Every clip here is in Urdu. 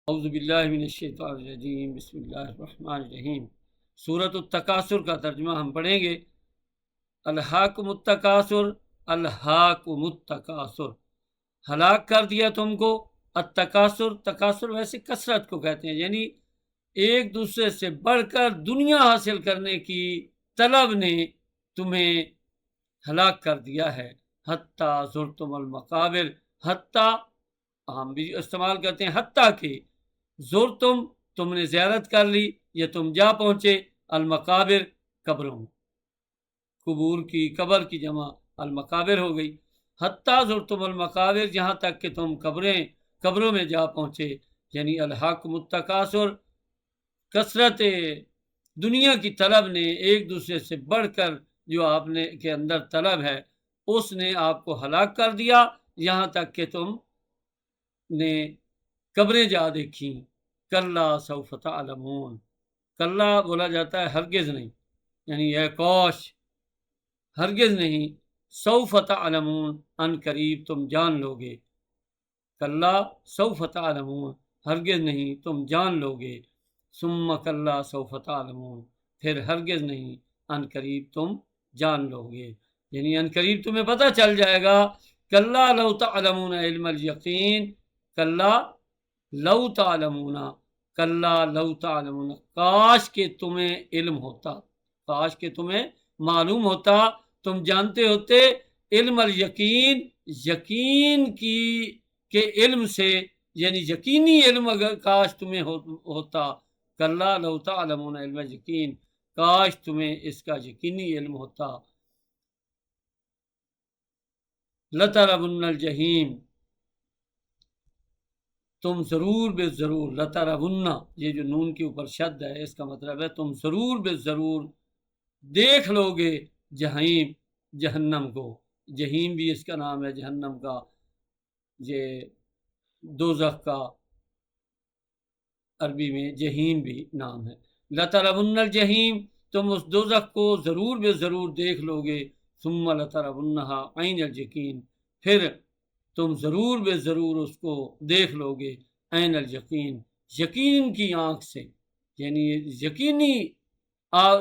اعوذ باللہ من الشیطان الرجیم، بسم اللہ الرحمن الرحیم۔ سورۃ التکاثر کا ترجمہ ہم پڑھیں گے۔ الہاکم التکاثر، الہاکم التکاثر، ہلاک کر دیا تم کو۔ التکاثر، تکاثر ویسے کثرت کو کہتے ہیں، یعنی ایک دوسرے سے بڑھ کر دنیا حاصل کرنے کی طلب نے تمہیں ہلاک کر دیا ہے۔ حتیٰ زرتم المقابر، حتیٰ ہم بھی استعمال کرتے ہیں حتیٰ کہ، زرتم تم نے زیارت کر لی یا تم جا پہنچے، المقابر قبروں، قبور کی، قبر کی جمع المقابر ہو گئی۔ حتیٰ زرتم المقابر، جہاں تک کہ تم قبروں میں جا پہنچے، یعنی الحاکم التکاثر، کثرت دنیا کی طلب نے، ایک دوسرے سے بڑھ کر جو آپ نے کے اندر طلب ہے، اس نے آپ کو ہلاک کر دیا، یہاں تک کہ تم نے قبریں جا دیکھیں۔ کلا سوف تعلمون، کلا بولا جاتا ہے ہرگز نہیں، یعنی اے کاش، ہرگز نہیں، سوف تعلمون، ان قریب تم جان لو گے۔ کلا سوف تعلمون، ہرگز نہیں تم جان لو گے۔ ثم کلا سوف تعلمون، پھر ہرگز نہیں، ان قریب تم جان لو گے، یعنی ان قریب تمہیں پتہ چل جائے گا۔ کلا لو تعلمون علم الیقین، کلا لو تعلمون، کلا لو تعلمون، کاش کہ تمہیں علم ہوتا، کاش کہ تمہیں معلوم ہوتا، تم جانتے ہوتے، علم الیقین، یقین کی کے علم سے، یعنی یقینی علم اگر کاش تمہیں ہوتا۔ کلا لو تعلمون علم الیقین، کاش تمہیں اس کا یقینی علم ہوتا۔ لترون الجحیم، تم ضرور بے ضرور، لترون، یہ جو نون کے اوپر شد ہے، اس کا مطلب ہے تم ضرور بے ضرور دیکھ لو گے جہنم، جہنم کو، جہیم بھی اس کا نام ہے، جہنم کا، یہ دوزخ کا عربی میں جہیم بھی نام ہے۔ لترون الجحیم، تم اس دوزخ کو ضرور بے ضرور دیکھ لو گے۔ ثم لترونہا عین الیقین، پھر تم ضرور بے ضرور اس کو دیکھ لو گے، عین الیقین، یقین کی آنکھ سے، یعنی یقینی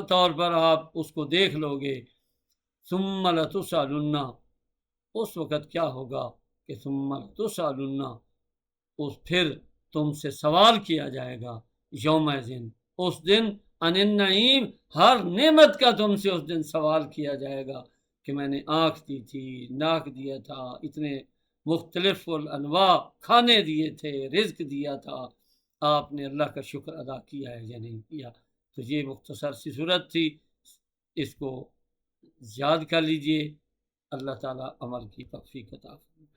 طور پر آپ اس کو دیکھ لو گے۔ ثم لتسألن، اس وقت کیا ہوگا کہ ثم لتسألن، پھر تم سے سوال کیا جائے گا، یوم ذن، اس دن، عن النعیم، ہر نعمت کا تم سے اس دن سوال کیا جائے گا، کہ میں نے آنکھ دی تھی، ناک دیا تھا، اتنے مختلف الانواع کھانے دیے تھے، رزق دیا تھا، آپ نے اللہ کا شکر ادا کیا ہے یا نہیں کیا۔ تو یہ مختصر سی صورت تھی، اس کو یاد کر لیجئے۔ اللہ تعالیٰ عمل کی توفیق عطا فرمائے۔